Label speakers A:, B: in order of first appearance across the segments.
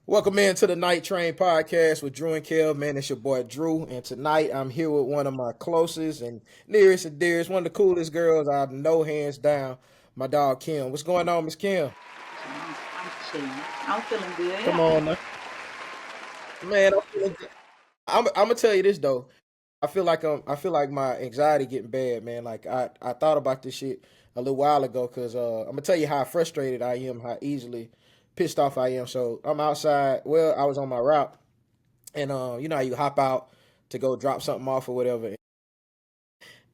A: Welcome into the Night Train podcast with Drew and Kev. Man, it's your boy Drew, and tonight I'm here with one of my closest and nearest and dearest, one of the coolest girls I know, hands down, my dog Kim. What's going on, Miss Kim?
B: I'm chilling. I'm feeling good.
A: Come on, now. Man. I'm gonna tell you this though. I feel like my anxiety getting bad, man. Like I thought about this shit a little while ago because I'm gonna tell you how frustrated I am, how easily pissed off I am. So I'm outside. Well, I was on my route. And you know how you hop out to go drop something off or whatever,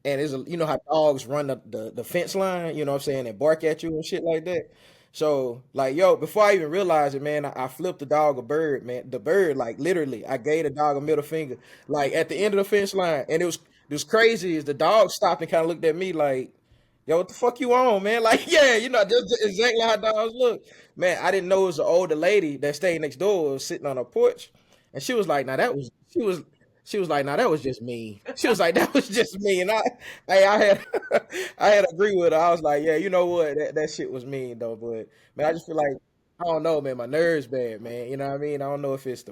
A: and you know how dogs run the fence line, you know what I'm saying, and bark at you and shit like that. So like yo, before I even realized it, man, I flipped the dog a bird, man. The bird, like literally, I gave the dog a middle finger, like at the end of the fence line, and it was crazy. Is the dog stopped and kind of looked at me like, yo, what the fuck you on, man? Like, yeah, you know, just exactly how dogs look. Man, I didn't know it was an older lady that stayed next door, was sitting on her porch, and she was like, now that was she was like, now that was just me. She was like, that was just me, and I had I had to agree with her. I was like, yeah, you know what, that shit was mean though, but man, I just feel like I don't know, man, my nerves bad, man. You know what I mean? I don't know if it's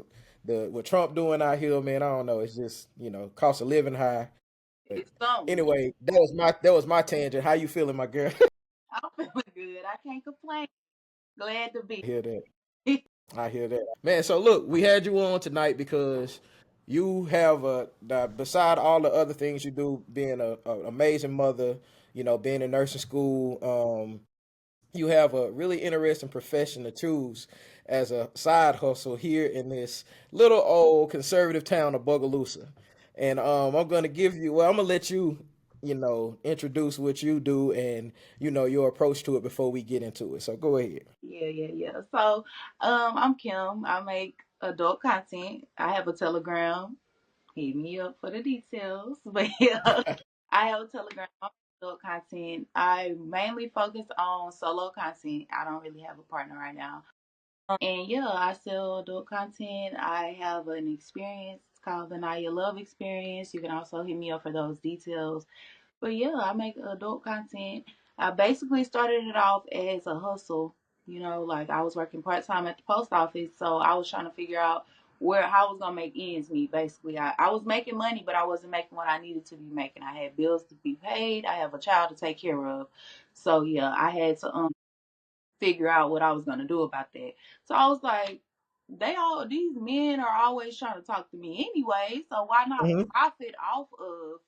A: the what Trump doing out here, man. I don't know. It's just cost of living high. But
B: It's something.
A: anyway, that was my tangent. How you feeling, my girl?
B: I'm feeling good. I can't complain. Glad to be.
A: I hear that. I hear that. Man, so look, we had you on tonight because you have beside all the other things you do, being a amazing mother, being in nursing school, you have a really interesting profession to choose as a side hustle here in this little old conservative town of Bogalusa. And I'm gonna give you, well, I'm gonna let you, introduce what you do and your approach to it before we get into it. So go ahead.
B: Yeah. So, I'm Kim. I make adult content. I have a Telegram. Hit me up for the details. But yeah, I have a Telegram. I make adult content. I mainly focus on solo content. I don't really have a partner right now. And yeah, I sell adult content. I have an experience called the Naia Loveee experience. You can also hit me up for those details. But yeah, I make adult content. I basically started it off as a hustle. Like I was working part time at the post office, so I was trying to figure out where how I was gonna make ends meet. Basically, I was making money, but I wasn't making what I needed to be making. I had bills to be paid. I have a child to take care of. So yeah, I had to figure out what I was gonna do about that. So I was like, these men are always trying to talk to me anyway, so why not
A: Hmm.
B: profit off of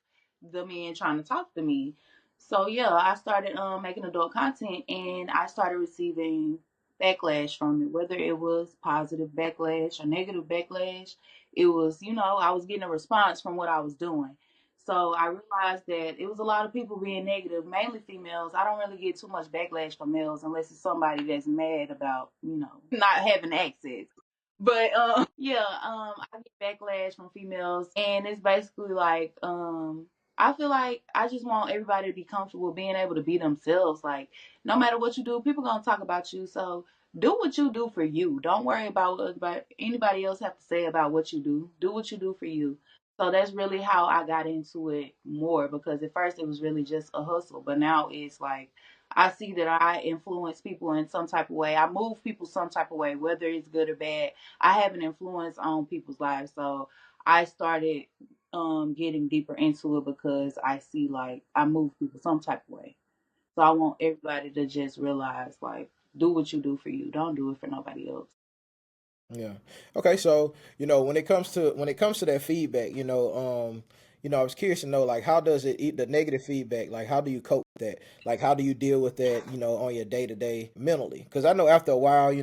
B: the men trying to talk to me? So yeah, I started making adult content and I started receiving backlash from it, whether it was positive backlash or negative backlash. It was, I was getting a response from what I was doing. So I realized that it was a lot of people being negative, mainly females. I don't really get too much backlash from males unless it's somebody that's mad about, not having access. But yeah, I get backlash from females and it's basically like I feel like I just want everybody to be comfortable being able to be themselves. Like no matter what you do, people gonna talk about you. So do what you do for you. Don't worry about what anybody else have to say about what you do. Do what you do for you. So that's really how I got into it more because at first it was really just a hustle, but now it's like I see that I influence people in some type of way. I move people some type of way, whether it's good or bad. I have an influence on people's lives. So I started getting deeper into it because I see like I move people some type of way. So I want everybody to just realize like do what you do for you. Don't do it for nobody else.
A: Yeah. Okay. So when it comes to that feedback, I was curious to know like how does it eat the negative feedback? Like how do you cope with that? Like how do you deal with that? On your day to day mentally? Because I know after a while,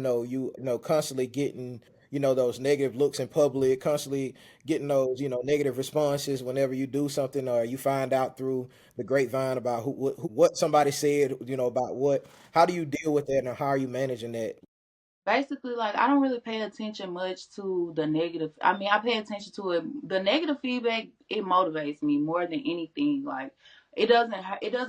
A: constantly getting those negative looks in public, constantly getting those negative responses whenever you do something or you find out through the grapevine about what somebody said, about what. How do you deal with that, and how are you managing that?
B: Basically, like I don't really pay attention much to the negative. I mean, I pay attention to it. The negative feedback it motivates me more than anything. Like it doesn't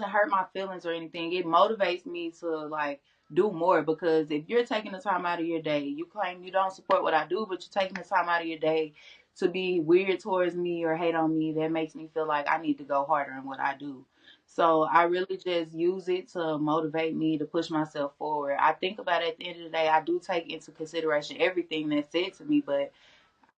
B: hurt my feelings or anything. It motivates me to like do more because if you're taking the time out of your day, you claim you don't support what I do, but you're taking the time out of your day to be weird towards me or hate on me. That makes me feel like I need to go harder in what I do. So I really just use it to motivate me to push myself forward. I think about it at the end of the day, I do take into consideration everything that's said to me, but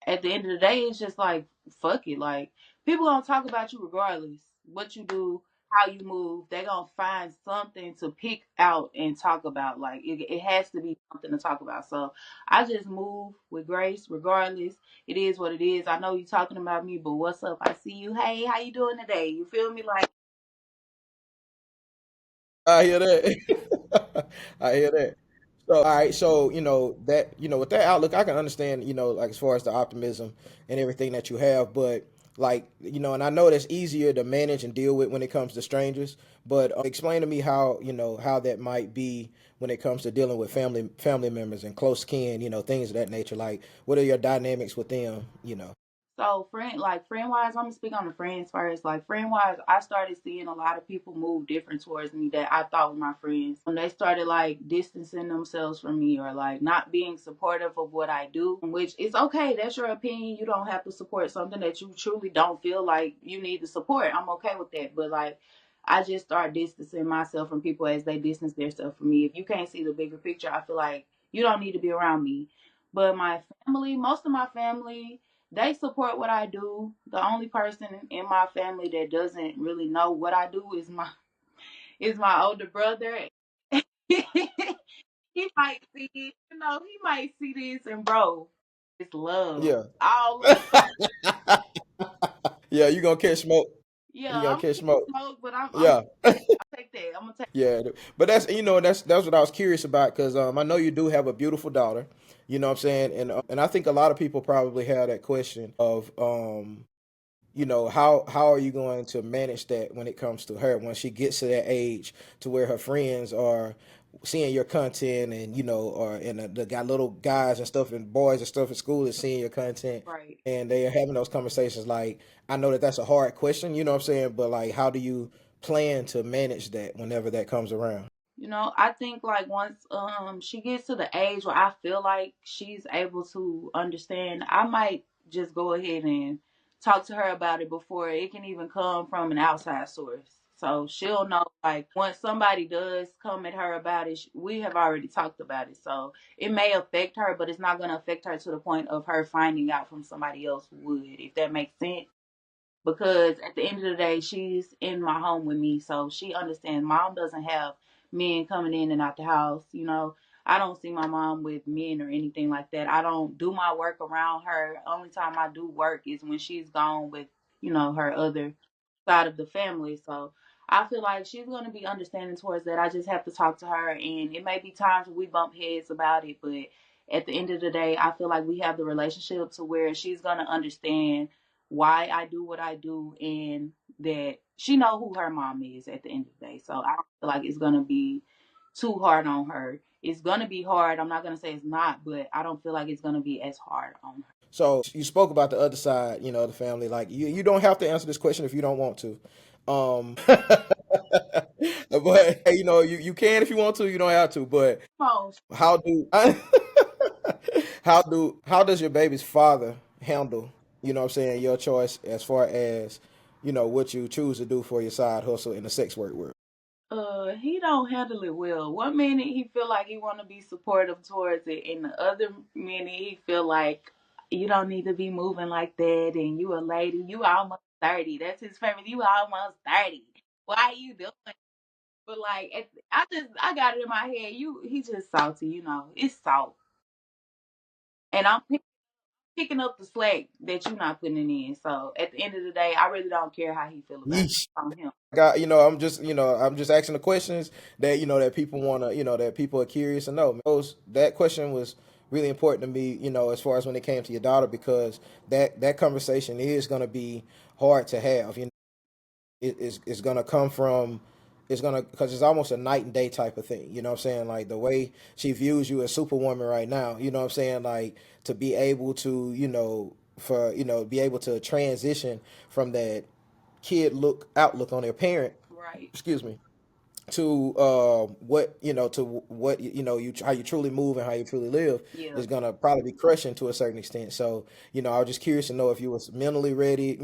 B: at the end of the day, it's just like fuck it. Like people gonna talk about you regardless. What you do, how you move, they gonna find something to pick out and talk about. Like it has to be something to talk about. So I just move with grace, regardless. It is what it is. I know you talking about me, but what's up? I see you. Hey, how you doing today? You feel me? Like
A: I hear that. I hear that. So, all right. So, that, with that outlook, I can understand, like as far as the optimism and everything that you have, but like, and I know that's easier to manage and deal with when it comes to strangers, but explain to me how, how that might be when it comes to dealing with family members and close kin, things of that nature. Like, what are your dynamics with them?
B: so friend wise, I'm gonna speak on the friends first. Like friend wise, I started seeing a lot of people move different towards me that I thought were my friends. When they started like distancing themselves from me or like not being supportive of what I do, which is okay. That's your opinion. You don't have to support something that you truly don't feel like you need to support. I'm okay with that. But like I just start distancing myself from people as they distance themselves from me. If you can't see the bigger picture, I feel like you don't need to be around me. But my family, most of my family, they support what I do. The only person in my family that doesn't really know what I do is my older brother. He might see it, he might see this and bro, it's love.
A: Yeah.
B: All love.
A: Yeah, you gonna catch smoke.
B: Yeah,
A: You gonna
B: I'm
A: catch
B: gonna
A: smoke.
B: smoke, but I'm
A: Yeah.
B: take that. I'm gonna take
A: Yeah, but that's what I was curious about because I know you do have a beautiful daughter, you know what I'm saying, and I think a lot of people probably have that question of how are you going to manage that when it comes to her when she gets to that age to where her friends are seeing your content and or and the got little guys and stuff and boys and stuff at school is seeing your content
B: right.
A: and they are having those conversations. Like, I know that that's a hard question, you know what I'm saying, but like, how do you plan to manage that whenever that comes around?
B: I think like once she gets to the age where I feel like she's able to understand, I might just go ahead and talk to her about it before it can even come from an outside source. So she'll know like once somebody does come at her about it, we have already talked about it. So it may affect her, but it's not going to affect her to the point of her finding out from somebody else who would, if that makes sense, because at the end of the day, she's in my home with me, so she understands. Mom doesn't have men coming in and out the house. I don't see my mom with men or anything like that. I don't do my work around her. Only time I do work is when she's gone with, her other side of the family. So I feel like she's going to be understanding towards that. I just have to talk to her, and it may be times we bump heads about it, but at the end of the day, I feel like we have the relationship to where she's going to understand why I do what I do and that she know who her mom is at the end of the day. So I don't feel like it's going to be too hard on her. It's going to be hard. I'm not going to say it's not, but I don't feel like it's going to be as hard on her.
A: So you spoke about the other side, of the family. Like, you don't have to answer this question if you don't want to. But hey, you can if you want to. You don't have to. But
B: Oh,
A: how do how does your baby's father handle? What I'm saying, your choice as far as what you choose to do for your side hustle in the sex work world.
B: he don't handle it well. One minute he feel like he want to be supportive towards it, and the other minute he feel like you don't need to be moving like that, and you a lady, you almost 30. That's his favorite. You almost 30. Why you doing? But like, I got it in my head. He's just salty. It's salt, and I'm picking up the slack that you're not putting in. So at the end of the day, I really don't care how he feel about it.
A: Yeesh.
B: On him.
A: I'm just asking the questions that that people want to that people are curious to know. That question was really important to me, as far as when it came to your daughter, because that conversation is going to be hard to have. It's going to come from, it's going to, because it's almost a night and day type of thing. You know what I'm saying? Like the way she views you as Superwoman right now. You know what I'm saying? Like to be able to be able to transition from that kid outlook on their parent,
B: Right.
A: excuse me, to what to what you how you truly move and how you truly live
B: Yeah,
A: is gonna probably be crushing to a certain extent. So I was just curious to know if you was mentally ready,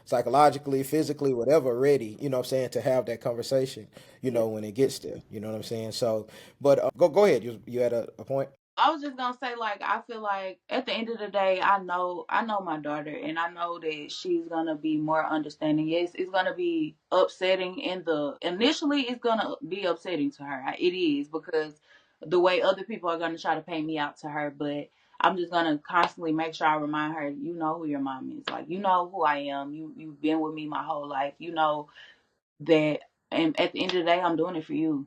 A: psychologically, physically, whatever, ready. What I'm saying, to have that conversation.
B: yeah.
A: When it gets there. You know what I'm saying. So, but go ahead. You had a point.
B: I was just gonna say, like, I feel like at the end of the day, I know my daughter, and I know that she's gonna be more understanding. Yes, it's gonna be upsetting in the initially. It's gonna be upsetting to her. It is because the way other people are gonna try to paint me out to her. But I'm just gonna constantly make sure I remind her, you know who your mom is. Like, you know who I am. You've been with me my whole life. You know that, and at the end of the day, I'm doing it for you.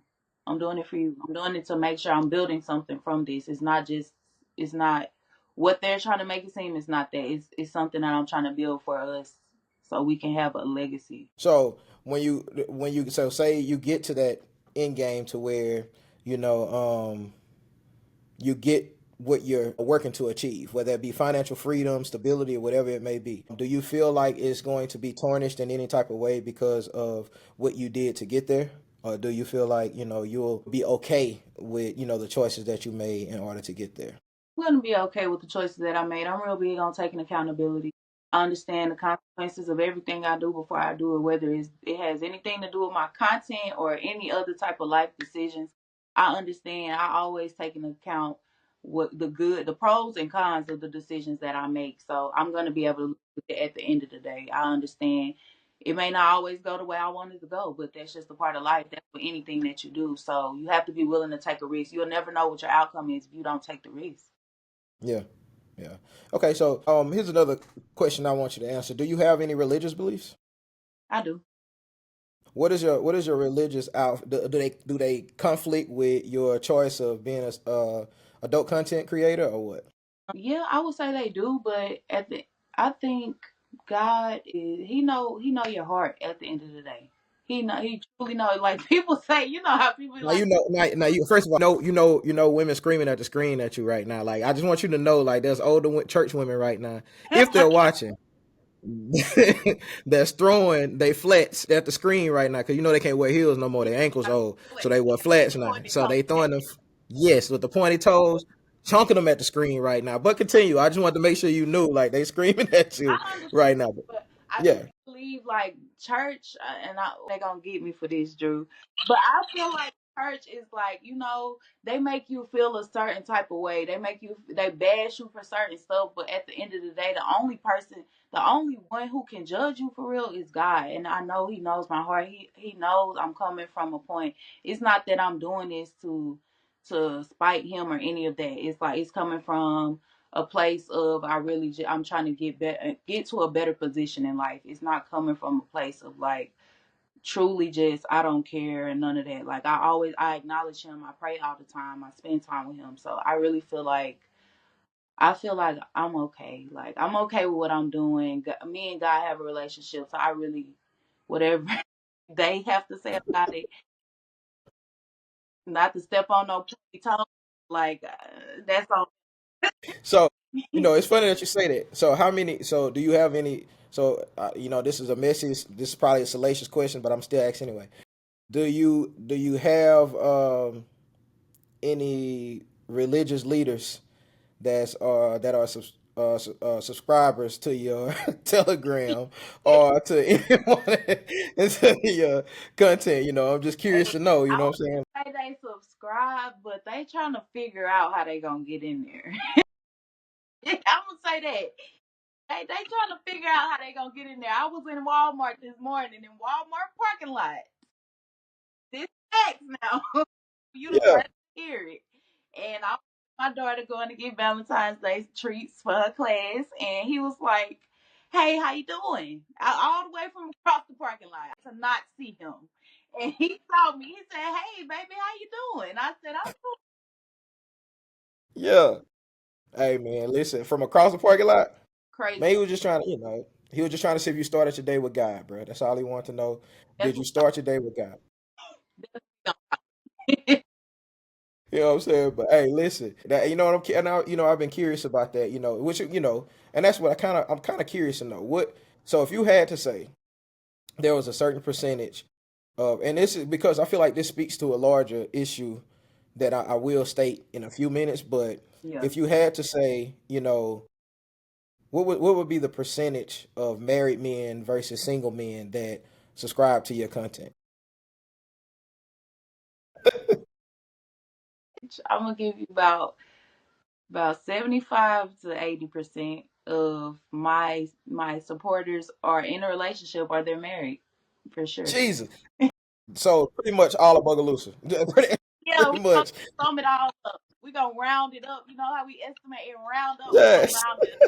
B: I'm doing it for you. I'm doing it to make sure I'm building something from this. It's not what they're trying to make it seem. It's not that. It's something that I'm trying to build for us so we can have a legacy.
A: So when you so say you get to that end game to where you know you get what you're working to achieve, whether it be financial freedom, stability, or whatever it may be. Do you feel like it's going to be tarnished in any type of way because of what you did to get there? Or do you feel like, you'll be okay with, the choices that you made in order to get there?
B: I'm gonna be okay with the choices that I made. I'm real big on taking accountability. I understand the consequences of everything I do before I do it, whether it has anything to do with my content or any other type of life decisions. I understand. I always take into account what the pros and cons of the decisions that I make. So I'm gonna be able to look at it at the end of the day. I understand. It may not always go the way I wanted to go, but that's just a part of life. That's for anything that you do. So you have to be willing to take a risk. You'll never know what your outcome is if you don't take the risk.
A: Yeah. Yeah. Okay, so here's another question I want you to answer. Do you have any religious beliefs?
B: I do.
A: What is your religious out? Do they conflict with your choice of being a adult content creator or what?
B: Yeah, I would say they do, but I think God is he know your heart at the end of the day. He truly know, like people say, you know how people be
A: Now
B: like,
A: now you first of all women screaming at the screen at you right now. Like I just want you to know, like there's older church women right now, if they're watching, that's throwing they flats at the screen right now because they can't wear heels no more. Their ankles old, so they wear flats now.
B: pointed
A: So
B: toe.
A: they throwing them, yes, with the pointy toes, chunking them at the screen right now. But continue. I just wanted to make sure you knew, like they screaming at you
B: I understand,
A: right now.
B: but I do
A: Yeah,
B: believe like church, and they gonna get me for this, Drew. But I feel like church is like, they make you feel a certain type of way. They bash you for certain stuff, but at the end of the day, the only one who can judge you for real is God. And I know He knows my heart. He knows I'm coming from a point. It's not that I'm doing this to spite Him or any of that. It's like it's coming from a place of I'm trying to get to a better position in life. It's not coming from a place of like truly just I don't care and none of that. Like I acknowledge him. I pray all the time. I spend time with him. So I feel like I'm okay. Like I'm okay with what I'm doing. Me and God have a relationship. So I really whatever they have to say about it, not to step on no pointy toe. Like that's on.
A: so it's funny that you say that. So how many? So do you have any? So this is a messy. This is probably a salacious question, but I'm still asking anyway. Do you have any religious leaders that are subscribers to your Telegram or to anyone into your content? I'm just curious to know. You
B: I
A: know what I'm saying?
B: wouldn't say they subscribe, but they trying to figure out how they gonna get in there. I'm gonna say that they trying to figure out how they gonna get in there. I was in Walmart this morning in Walmart parking lot. This facts now. You the
A: Yeah,
B: first to hear it, and I my daughter going to get Valentine's Day treats for her class, and he was like, "Hey, how you doing?" All the way from across the parking lot to not see him. And he saw me. He said, "Hey, baby, how you doing?" I said, "I'm
A: yeah. Hey man, listen, from across the parking lot,
B: crazy."
A: man, he was just trying to see if you started your day with God, bro. That's all he wanted to know.
B: That's
A: Did you
B: what
A: start your day with God?
B: I'm
A: You know what I'm saying? But hey, listen, that what now, I've been curious about that, which and that's what I'm kind of curious to know. So if you had to say there was a certain percentage And this is because I feel like this speaks to a larger issue that I will state in a few minutes. But
B: Yeah.
A: if you had to say, what would be the percentage of married men versus single men that subscribe to your content?
B: I'm gonna give you about 75 to 80% of my supporters are in a relationship or they're married for sure.
A: Jesus. So pretty much all of Bogalusa. pretty,
B: Yeah,
A: pretty
B: we gonna
A: much.
B: sum it all up. We gonna round it up. You know how we estimate and round up? We gonna
A: Yes.
B: round it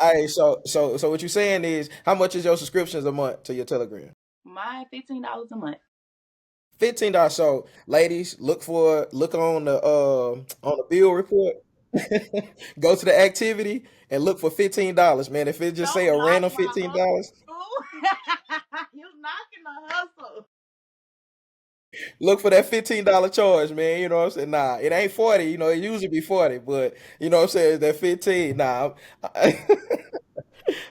A: Hey, so what you're saying is how much is your subscriptions a month to your Telegram?
B: up. Mine $15 a month.
A: $15. So ladies, look on the bill report. Go to the activity and look for $15, man. If it just say
B: Don't
A: a
B: knock
A: random
B: my
A: $15,
B: hustle. You knocking the hustle.
A: look for that $15 charge, man. You know what I'm saying? Nah, it ain't 40. It usually be 40, but you know what I'm saying? That 15. Nah,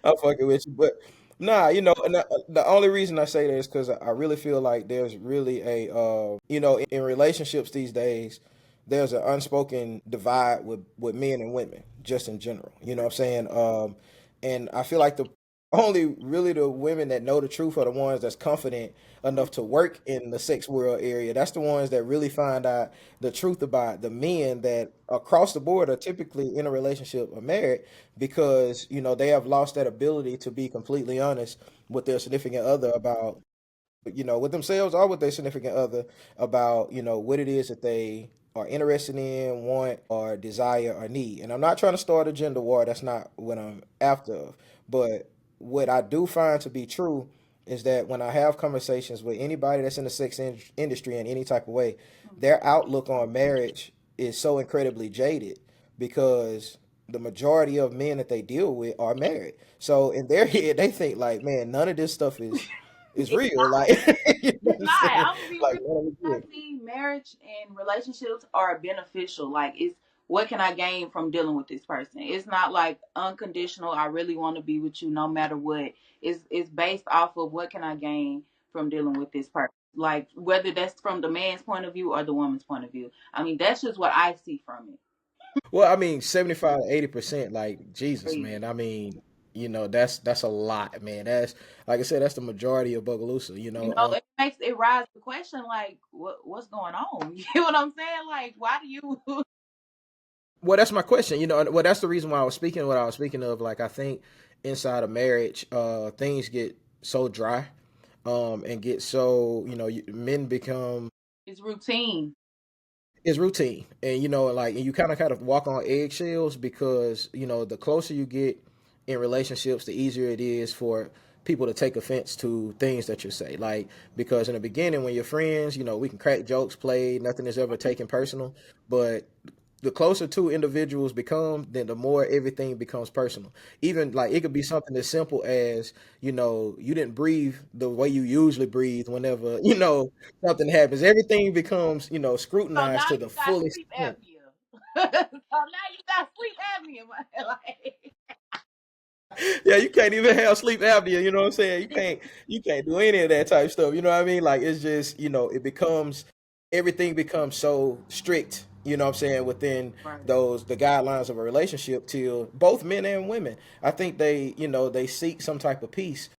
A: I'm fucking with you, but nah, and the only reason I say that is because I really feel like there's really in relationships these days, there's an unspoken divide with men and women, just in general. You know what I'm saying? And I feel like the only really the women that know the truth are the ones that's confident enough to work in the sex world area. That's the ones that really find out the truth about the men that across the board are typically in a relationship or married because they have lost that ability to be completely honest with their significant other about with themselves or with their significant other about what it is that they are interested in, want, or desire or need. And I'm not trying to start a gender war. That's not what I'm after. But what I do find to be true is that when I have conversations with anybody that's in the industry in any type of way, their outlook on marriage is so incredibly jaded because the majority of men that they deal with are married. So in their head, they think like, man, none of this stuff is
B: It's
A: real.
B: not.
A: Like, you know what
B: It's
A: I'm
B: not.
A: saying?
B: I'm gonna be
A: Like,
B: real.
A: none of it's
B: I
A: real.
B: see marriage and relationships are beneficial. Like it's what can I gain from dealing with this person? It's not like unconditional. I really want to be with you no matter what. It's based off of what can I gain from dealing with this person. Like whether that's from the man's point of view or the woman's point of view. I mean, that's just what I see from it.
A: Well, I mean, 75 to 80%, like Jesus,
B: Crazy.
A: man. I mean, that's a lot, man. That's like I said, that's the majority of Bogalusa,
B: It makes it rise the question like what's going on? You know what I'm saying? Like why do you
A: Well, that's my question. Well, that's the reason why I was speaking what I was speaking of. Like, I think inside of marriage, things get so dry, and get so, men become
B: it's routine.
A: it's routine, and and you kind of walk on eggshells because the closer you get in relationships, the easier it is for people to take offense to things that you say. Like, because in the beginning, when you're friends, we can crack jokes, play, nothing is ever taken personal, but the closer two individuals become, then the more everything becomes personal. Even like it could be something as simple as, you didn't breathe the way you usually breathe whenever, something happens. Everything becomes,
B: So
A: scrutinized
B: now
A: to
B: you
A: the
B: got
A: fullest
B: sleep
A: extent.
B: apnea. So now you got sleep apnea. Like,
A: Yeah, you can't even have sleep apnea, you know what I'm saying? You can't do any of that type stuff. You know what I mean? Like it's just, it becomes everything becomes so strict, you know what I'm saying, within
B: right.
A: the guidelines of a relationship till both men and women. I think they seek some type of peace.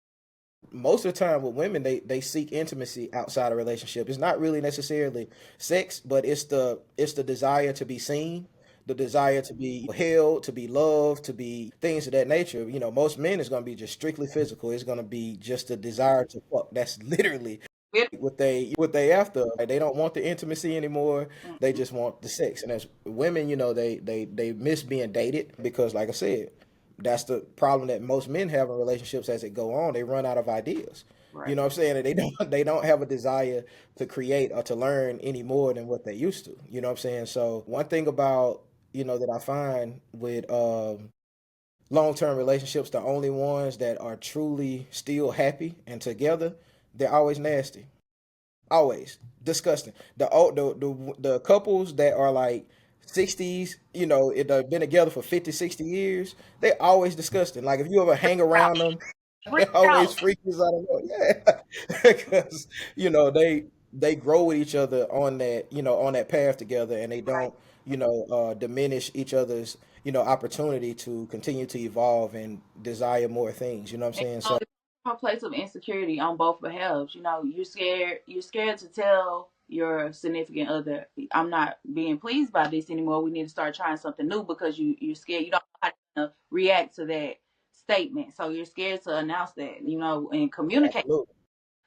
A: Most of the time with women, they seek intimacy outside a relationship. It's not really necessarily sex, but it's the desire to be seen, the desire to be held, to be loved, to be things of that nature. Most men is gonna be just strictly physical. It's gonna be just the desire to fuck. That's literally what they after. Like they don't want the intimacy anymore. They
B: Mm-mm.
A: just want the sex. And as women, they miss being dated because, like I said, that's the problem that most men have in relationships as it go on. They run out of ideas. You
B: Right.
A: know what I'm saying? And they don't have a desire to create or to learn any more than what they used to. You know what I'm saying? So one thing about that I find with long-term relationships, the only ones that are truly still happy and together, they're always nasty. Always disgusting. The couples that are like 60s, it been together for 50, 60 years, they always disgusting. Like if you ever hang around them,
B: Freak
A: always
B: out.
A: freaking out of know. Yeah, because they grow with each other on that on that path together, and they
B: Right.
A: don't diminish each other's opportunity to continue to evolve and desire more things. You know what I'm
B: And,
A: saying?
B: you know,
A: So
B: it's a place of insecurity on both behalves. You know, you're scared to tell your significant other, I'm not being pleased by this anymore. We need to start trying something new because you're scared. You don't know how to react to that statement. So you're scared to announce that, and communicate.
A: absolutely,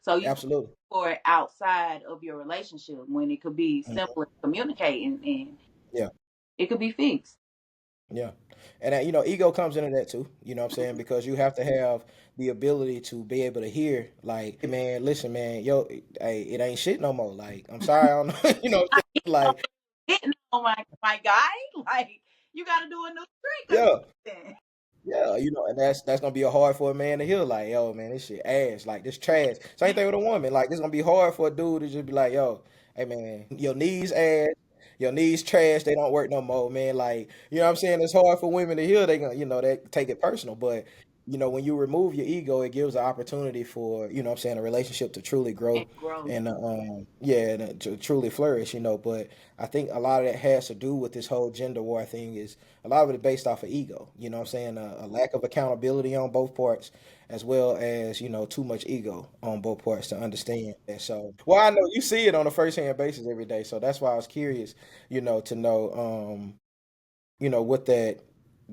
B: So you
A: absolutely,
B: for it outside of your relationship when it could be
A: Mhm.
B: simply communicating and
A: Yeah.
B: it could be fixed.
A: Yeah. And ego comes into that too, you know what I'm saying? Because you have to have the ability to be able to hear, like, hey man, listen, man, yo, hey, it ain't shit no more. Like, I'm sorry, I don't know, you know what I'm saying? Like,
B: Hitting on my guy, like you got to do a new trick or
A: yeah.
B: something.
A: Yeah, and that's gonna be a hard for a man to hear. Like, yo, man, this shit ass. Like, this trash. Same thing with a woman. Like, it's gonna be hard for a dude to just be like, yo, hey, man, your knees ass, your knees trash. They don't work no more, man. Like, you know what I'm saying? It's hard for women to hear. They gonna, they take it personal. But when you remove your ego, it gives an opportunity for, what I'm saying, a relationship to truly
B: And
A: grow
B: growth.
A: and yeah, and to truly flourish. But I think a lot of that has to do with this whole gender war thing. Is a lot of it based off of ego. You know what I'm saying? A lack of accountability on both parts, as well as, too much ego on both parts to understand that. So, well, I know you see it on a first hand basis every day. So that's why I was curious, to know, what that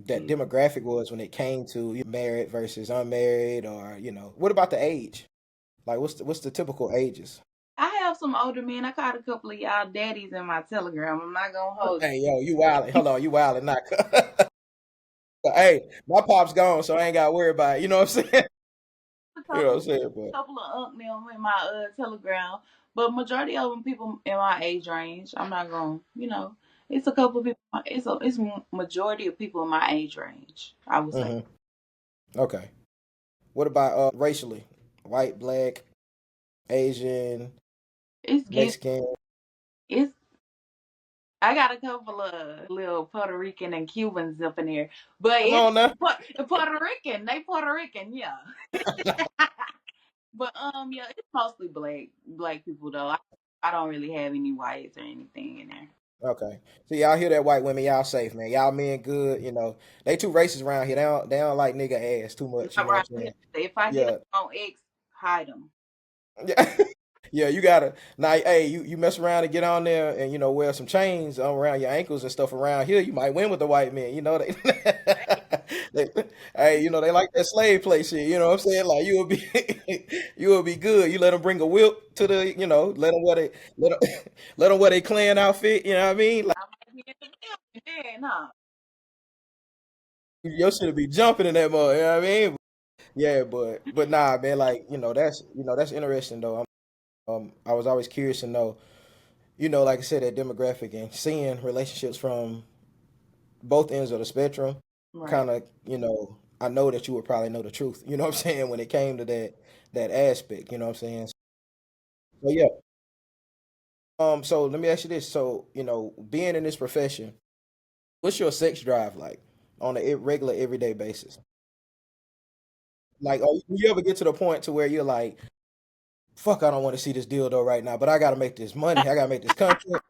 B: Yeah.
A: demographic was when it came to married versus unmarried, or, what about the age? Like, what's the typical ages?
B: I have some older men. I caught a couple of y'all daddies in my telegram. I'm not gonna hold
A: Hey, yo, you wild. Hold on, you wild and not. Hey, my pop's gone, so I ain't got to worry about it. You know what I'm saying?
B: you. A
A: You know what
B: couple
A: I'm saying? But
B: couple of them in my telegram, but majority of them people in my age range. I'm not gonna, it's a couple of people. It's majority of people in my age range. I would say
A: hmm okay. What about racially? White, black, Asian,
B: it's give
A: Mexican.
B: it's. I got a couple of little Puerto Rican and Cubans up in there, but
A: Come
B: it's
A: on now.
B: Puerto Rican. They Puerto Rican, yeah. But yeah, it's mostly black people though. I don't really have any whites or anything in there.
A: Okay. So y'all hear that, white women? Y'all safe, man. Y'all men good. They too racist around here. They don't like nigga ass too much. You
B: Not
A: know what
B: right
A: I'm
B: here.
A: saying?
B: If I get
A: Yeah.
B: on X, hide them.
A: Yeah. Yeah, you gotta now. Hey, you mess around and get on there and wear some chains around your ankles and stuff around here. You might win with the white men. They, they hey, they like that slave play shit. You know what I'm saying? Like you will be, you will be good. You let them bring a whip to the, let them wear let them wear their clan outfit. You know what I mean? Like
B: I might be in the building then, huh?
A: your shit will be jumping in that mud. You know what I mean? Yeah, but nah, man. Like that's interesting though. I was always curious to know. Like I said, that demographic and seeing relationships from both ends of the spectrum,
B: Right.
A: kind of, I know that you would probably know the truth. You know what I'm saying when it came to that aspect. You know what I'm saying? So yeah. So let me ask you this. So being in this profession, what's your sex drive like on a regular everyday basis? Like, do you ever get to the point to where you're like, fuck, I don't want to see this dildo right now, but I got to make this money. I got to make this content.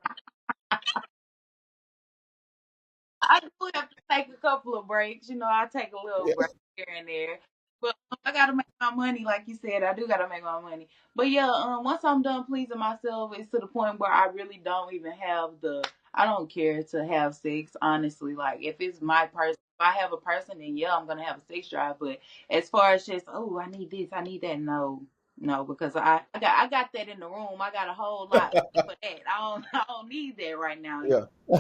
B: I do have to take a couple of breaks. I take a little
A: Yeah.
B: break here and there. But I gotta make my money, like you said. I do gotta make my money. But yeah, once I'm done pleasing myself, it's to the point where I really don't even have the. I don't care to have sex, honestly. Like if it's my person, if I have a person, then yeah, I'm gonna have a sex drive. But as far as just, oh, I need this, I need that, no, no, because I got that in the room. I got a whole lot for that. I don't need that right now.
A: Yeah.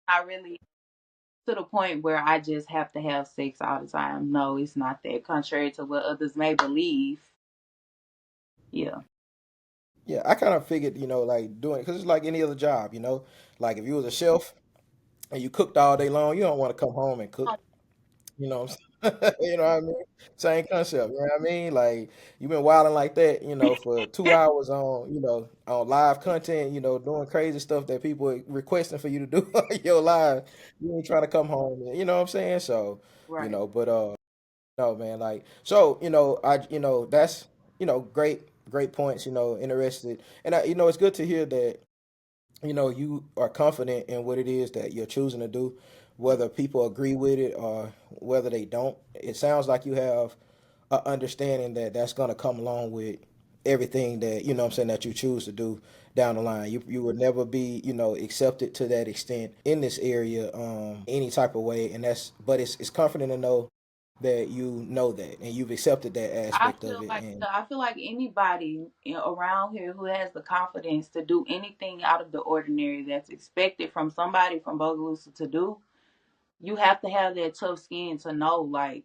B: I really to the point where I just have to have sex all the time. No, it's not that. Contrary to what others may believe. Yeah.
A: Yeah, I kind of figured, like doing because it's like any other job, like if you was a chef and you cooked all day long, you don't want to come home and cook. You know what I'm saying? You know what I mean? Same concept. You know what I mean? Like you've been wilding like that, for 2 hours on, on live content, doing crazy stuff that people are requesting for you to do on your live. You ain't trying to come home, you know what I'm saying? So,
B: Right.
A: but No, man. Like, so, that's, great points, interested. And it's good to hear that, you are confident in what it is that you're choosing to do, whether people agree with it or whether they don't. It sounds like you have a understanding that that's going to come along with everything that, what I'm saying, that you choose to do down the line. You would never be, accepted to that extent in this area, any type of way. And but it's comforting to know that you know that and you've accepted that aspect of it. And
B: I feel like anybody around here who has the confidence to do anything out of the ordinary that's expected from somebody from Bogalusa to do, you have to have that tough skin to know, like,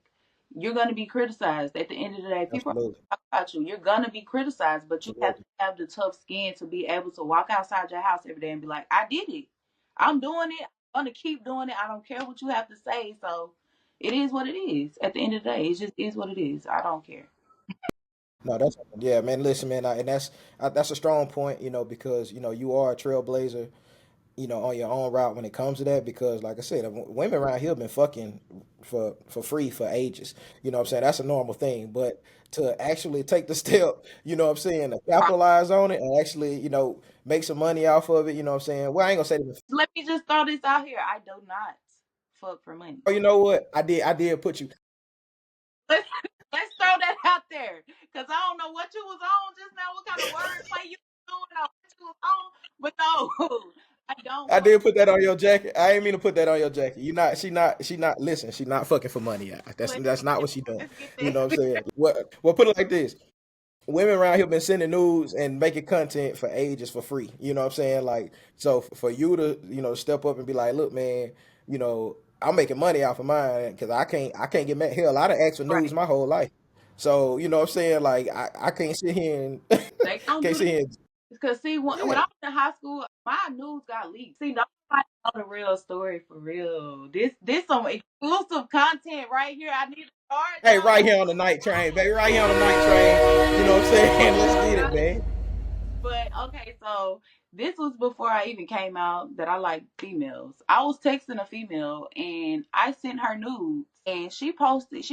B: you're gonna be criticized. At the end of the day, people
A: absolutely,
B: are talking about you. You're gonna be criticized, but you have to
A: absolutely.
B: have the tough skin to be able to walk outside your house every day and be like, I did it. I'm doing it. I'm gonna keep doing it. I don't care what you have to say. So it is what it is. At the end of the day, it just is what it is. I don't care.
A: No, that's yeah, man. Listen, man, and that's a strong point, because you are a trailblazer, on your own route when it comes to that. Because, like I said, women around here have been fucking for free for ages. You know what I'm saying? That's a normal thing, but to actually take the step, what I'm saying, to capitalize on it and actually, make some money off of it. You know what I'm saying? Well, I ain't gonna say that.
B: Let me just throw this out here. I do not fuck for money.
A: Oh, you know what? I did put you.
B: Let's, let's throw that out there. Because I don't know what you was on just now, what kind of wordplay you was doing, or what you was on. But no, I don't
A: I
B: fuck.
A: did put that on your jacket. I ain't mean to put that on your jacket. You not, she not. Listen, she not fucking for money. Yeah. That's
B: Let's
A: that's
B: get
A: not
B: that.
A: what she doing.
B: Let's get
A: You know what I'm
B: that.
A: saying? Well, put it like this: women around here been sending news and making content for ages for free. You know what I'm saying? Like, so for you to, step up and be like, look, man, I'm making money off of mine because I can't get mad. Hell, I'd have asked for news
B: Right.
A: my whole life. So you know what I'm saying? Like, I can't sit here and
B: They don't
A: can't
B: do that.
A: sit here. And,
B: Because, see, when
A: yeah.
B: I was in high school, my news got leaked. See, nobody know the real story for real. This some exclusive content right here. I need to charge
A: Hey, right here
B: y'all.
A: on the night train, baby. Right here on the night train. You know what I'm saying? Let's get it, man.
B: But okay, so this was before I even came out that I like females. I was texting a female and I sent her nudes and she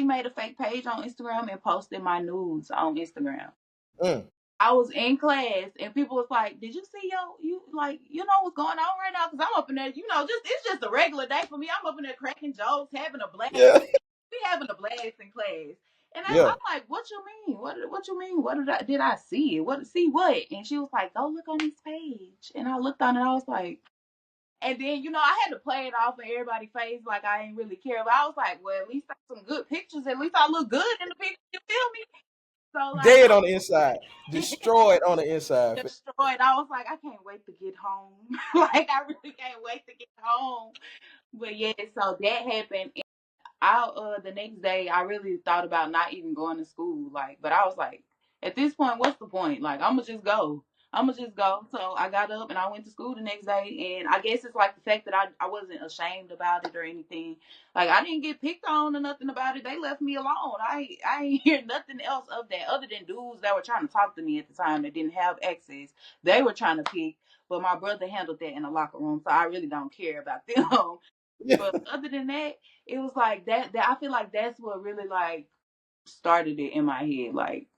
B: made a fake page on Instagram and posted my nudes on Instagram.
A: Mm.
B: I was in class and people was like, "Did you see you know what's going on right now?" Because I'm up in there, just it's just a regular day for me. I'm up in there cracking jokes, having a blast.
A: Yeah.
B: We having a blast in class. And
A: Yeah.
B: I'm like, "What you mean? What you mean? What did I see? What see what?" And she was like, "Go look on this page." And I looked on it. I was like, and then I had to play it off in everybody's face like I ain't really care. But I was like, well, at least I some good pictures. At least I look good in the picture. You feel me? So like,
A: Dead on the inside. Destroyed on the inside.
B: destroyed. I was like, I can't wait to get home. Like, I really can't wait to get home. But yeah, so that happened. The next day I really thought about not even going to school. Like, but I was like, at this point, what's the point? Like, I'ma just go. I'ma just go. So I got up and I went to school the next day, and I guess it's like the fact that I wasn't ashamed about it or anything. Like, I didn't get picked on or nothing about it. They left me alone. I ain't hear nothing else of that other than dudes that were trying to talk to me at the time that didn't have access. They were trying to pick, but my brother handled that in the locker room, so I really don't care about them.
A: Yeah.
B: But other than that, it was like that I feel like that's what really like started it in my head. Like,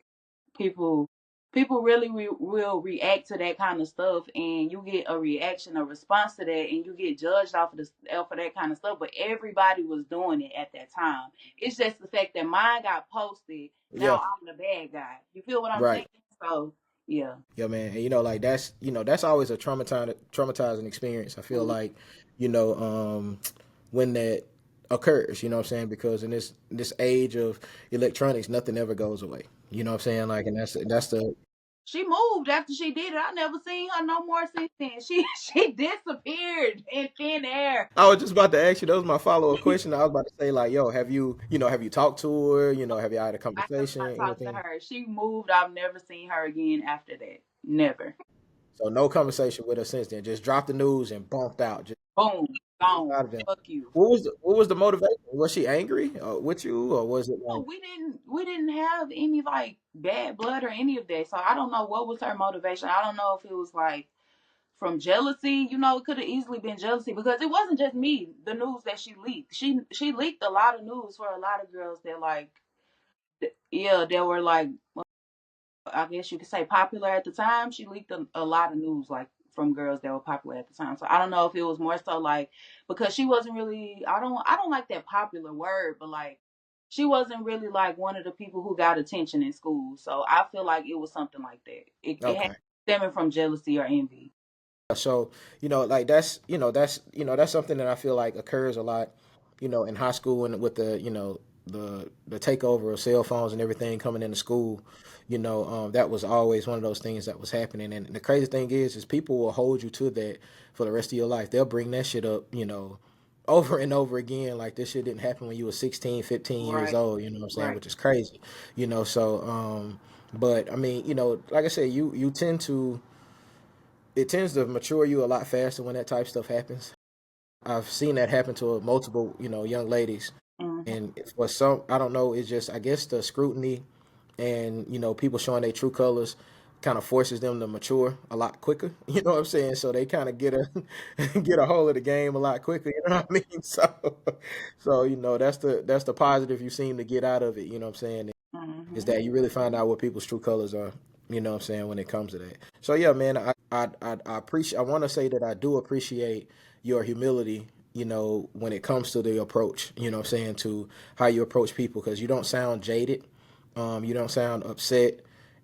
B: people people really will react to that kind of stuff, and you get a reaction, a response to that, and you get judged off of that kind of stuff. But everybody was doing it at that time. It's just the fact that mine got posted. Now
A: Yeah.
B: I'm the bad guy. You feel what I'm saying?
A: Right.
B: So yeah.
A: Yeah, man. And like that's always a traumatizing experience. I feel
B: Mhm.
A: like, when that occurs, you know what I'm saying? Because in this age of electronics, nothing ever goes away. You know what I'm saying? Like, and that's the
B: She moved after she did it. I never seen her no more since then. She disappeared in thin air.
A: I was just about to ask you, that was my follow-up question. I was about to say, like, yo, have you talked to her? Have you had a
B: I have
A: conversation,
B: not talked to
A: anything?
B: her. She moved. I've never seen her again after that. Never.
A: So no conversation with her since then. Just dropped the news and bumped out.
B: Boom.
A: Just
B: Gone.
A: out of there.
B: Fuck you.
A: What was the motivation? Was she angry with you, or was it
B: No,
A: like?
B: we didn't have any like bad blood or any of that. So I don't know what was her motivation. I don't know if it was like from jealousy. It could have easily been jealousy because it wasn't just me. The news that she leaked. She leaked a lot of news for a lot of girls that like. yeah, they were like, I guess you could say popular at the time. She leaked a lot of news like from girls that were popular at the time. So I don't know if it was more so like because she wasn't really I don't like that popular word, but like she wasn't really like one of the people who got attention in school. So I feel like it was something like that. It had
A: Okay.
B: stemming from jealousy or envy.
A: So, like that's something that I feel like occurs a lot, in high school and with the takeover of cell phones and everything coming into school. That was always one of those things that was happening. And the crazy thing is people will hold you to that for the rest of your life. They'll bring that shit up, over and over again. Like this shit didn't happen when you were 16, 15 years
B: Right,
A: old, what I'm saying,
B: right.
A: which is crazy, so, but I mean, like I said, you tend to it tends to mature you a lot faster when that type of stuff happens. I've seen that happen to multiple, young ladies,
B: Hmm.
A: and for some, I don't know, it's just I guess the scrutiny and people showing their true colors kind of forces them to mature a lot quicker. You know what I'm saying? So they kind of get a get a hold of the game a lot quicker. You know what I mean? So that's the positive you seem to get out of it. You know what I'm saying? Is
B: Hmm.
A: that you really find out what people's true colors are. You know what I'm saying when it comes to that. So yeah, man, I appreciate. I want to say that I do appreciate your humility. When it comes to the approach. You know what I'm saying to how you approach people because you don't sound jaded. You don't sound upset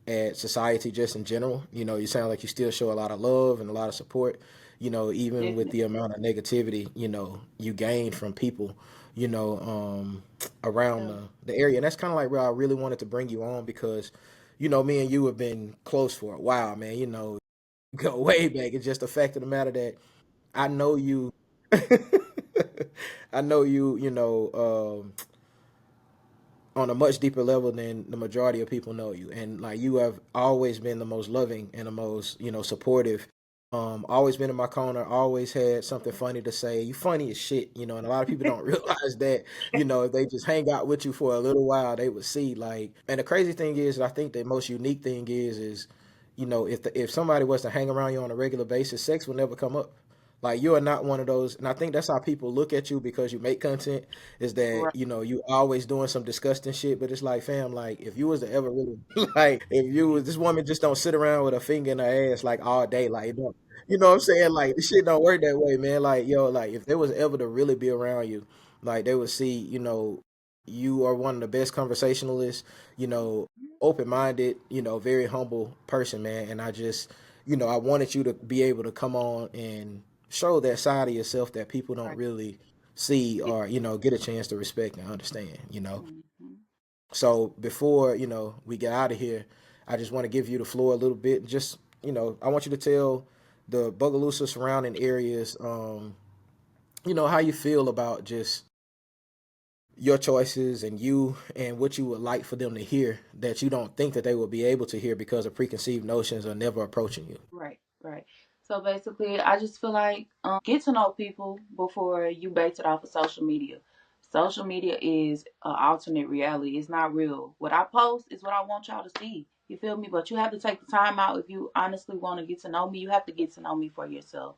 A: at society just in general. You sound like you still show a lot of love and a lot of support. Even with the
B: Definitely.
A: amount of negativity, you gain from people, around
B: Yeah.
A: the area. And that's kind of like where I really wanted to bring you on because, me and you have been close for a while, man. Go way back. It's just the fact of the matter that I know you. I know you, on a much deeper level than the majority of people know you. And like you have always been the most loving and the most, supportive. Always been in my corner, always had something funny to say. You funny as shit, and a lot of people don't realize that, if they just hang out with you for a little while, they would see like and the crazy thing is, I think the most unique thing is, if somebody was to hang around you on a regular basis, sex will never come up. Like you are not one of those, and I think that's how people look at you because you make content. Is that
B: Right.
A: you always doing some disgusting shit, but it's like, fam, like if you was to ever really like, if you was this woman just don't sit around with a finger in her ass like all day, like you know what I'm saying? Like this shit don't work that way, man. Like yo, like if they was ever to really be around you, like they would see, you are one of the best conversationalists, you know, open minded, very humble person, man. And I just, I wanted you to be able to come on and show that side of yourself that people don't
B: Right.
A: really see
B: Yeah.
A: or, get a chance to respect and understand.
B: Hmm.
A: So before, we get out of here, I just want to give you the floor a little bit. Just, I want you to tell the Bogalusa surrounding areas, how you feel about just your choices and you and what you would like for them to hear that you don't think that they will be able to hear because of preconceived notions or never approaching you.
B: Right, right. So basically, I just feel like get to know people before you base it off of social media. Social media is an alternate reality. It's not real. What I post is what I want y'all to see. You feel me? But you have to take the time out if you honestly want to get to know me. You have to get to know me for yourself.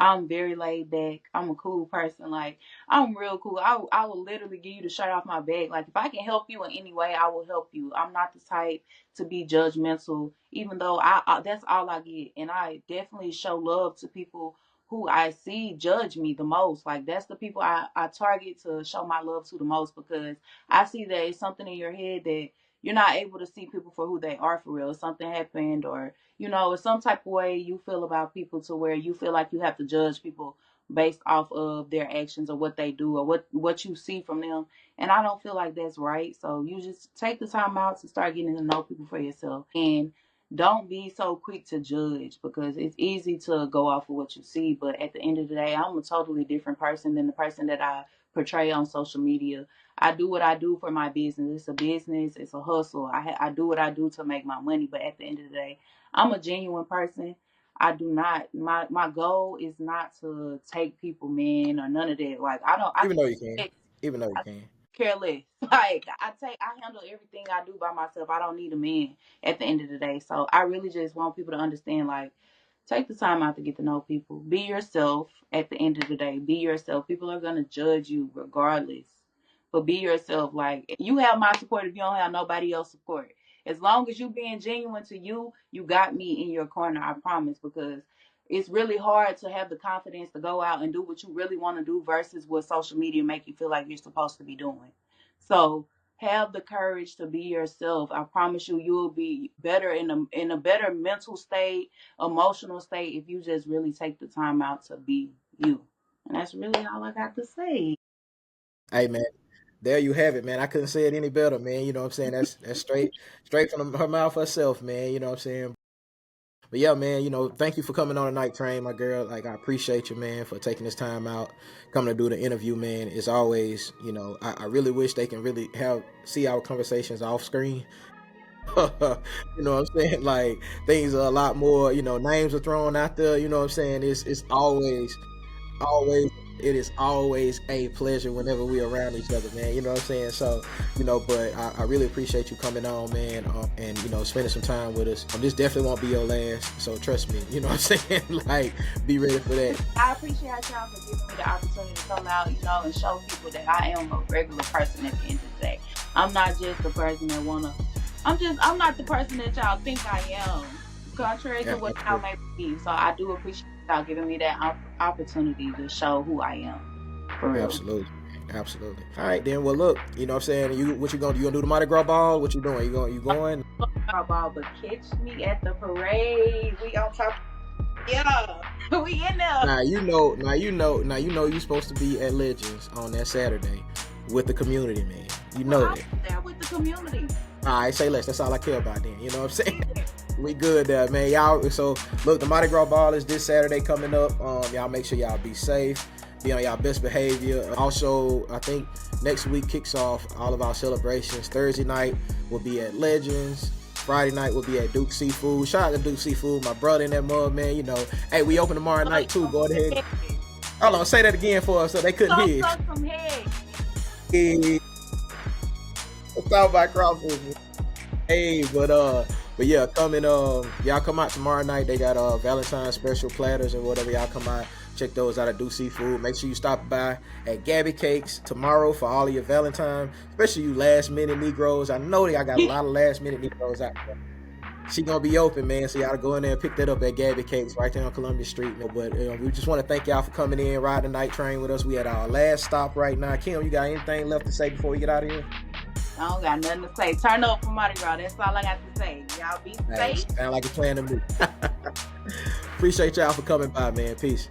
B: I'm very laid back. I'm a cool person. Like I'm real cool. I will literally give you the shirt off my back. Like if I can help you in any way, I will help you. I'm not the type to be judgmental, even though I that's all I get. And I definitely show love to people who I see judge me the most. Like that's the people I target to show my love to the most because I see that it's something in your head that you're not able to see people for who they are for real. Something happened or it's some type of way you feel about people to where you feel like you have to judge people based off of their actions or what they do or what you see from them. And I don't feel like that's right. So you just take the time out to start getting to know people for yourself. And don't be so quick to judge because it's easy to go off of what you see. But at the end of the day, I'm a totally different person than the person that I portray on social media. I do what I do for my business. It's a business, it's a hustle. I do what I do to make my money. But at the end of the day, I'm a genuine person. I do not my goal is not to take people man or none of that. Like I
A: Even though you can,
B: take
A: even though you
B: I
A: can.
B: care less. Like I handle everything I do by myself. I don't need a man at the end of the day. So I really just want people to understand like take the time out to get to know people. Be yourself at the end of the day. Be yourself. People are gonna judge you regardless. but be yourself. Like, you have my support if you don't have nobody else support. As long as you being genuine to you, you got me in your corner, I promise, because it's really hard to have the confidence to go out and do what you really want to do versus what social media make you feel like you're supposed to be doing. So have the courage to be yourself. I promise you, you'll be better in a better mental state, emotional state if you just really take the time out to be you. And that's really all I got to say.
A: Hey man, there you have it, man. I couldn't say it any better, man. You know what I'm saying? That's straight from her mouth herself, man. You know what I'm saying? But yeah, man, thank you for coming on the night train, my girl. Like, I appreciate you, man, for taking this time out, coming to do the interview, man. It's always, I really wish they can really see our conversations off screen. You know what I'm saying? Like, things are a lot more, names are thrown out there, you know what I'm saying? It's always it is always a pleasure whenever we're around each other, man. You know what I'm saying? So, but I really appreciate you coming on, man, and spending some time with us. This definitely won't be your last, so trust me. You know what I'm saying? Like, be ready for that.
B: I appreciate y'all for giving me the opportunity to come out, and show people that I am a regular person at the end of the day. I'm not just the person that I'm not the person that y'all think I am, contrary to what y'all may believe. So I do appreciate y'all giving me that opportunity to show who I am. For real.
A: Absolutely. All right, then. Well, look, you know what I'm saying? What you gonna do? You gonna do the Mardi Gras ball? What you doing? You going?
B: Ball, but catch me at the parade. We on top. Yeah, we in there.
A: Now you're supposed to be at Legends on that Saturday with the community, man. You know that.
B: I'm there with the community.
A: All right, say less. That's all I care about then. You know what I'm saying? We good there, man. Y'all, so look, the Mardi Gras ball is this Saturday coming up. Y'all make sure y'all be safe. Be on y'all best behavior. Also, I think next week kicks off all of our celebrations. Thursday night will be at Legends. Friday night will be at Duke Seafood. Shout out to Duke Seafood, my brother in that mug, man. Hey, we open tomorrow night too. Go ahead. Hold on, say that again for us so they couldn't hear. Hey, let's talk about crawfish. Hey, but yeah, y'all come out tomorrow night. They got Valentine's special platters and whatever. Y'all come out, check those out at Duke Seafood. Make sure you stop by at Gabby Cakes tomorrow for all of your Valentine, especially you last minute Negroes. I know y'all got a lot of last minute Negroes out there. She gonna be open, man. So y'all go in there and pick that up at Gabby Cakes right there on Columbia Street. But we just want to thank y'all for coming in, riding the night train with us. We at our last stop right now. Kim, you got anything left to say before we get out of here?
B: I don't got nothing to say. Turn up for Mardi Gras. That's all I got to say. Y'all be safe.
A: Sound like a plan to me. Appreciate y'all for coming by, man. Peace.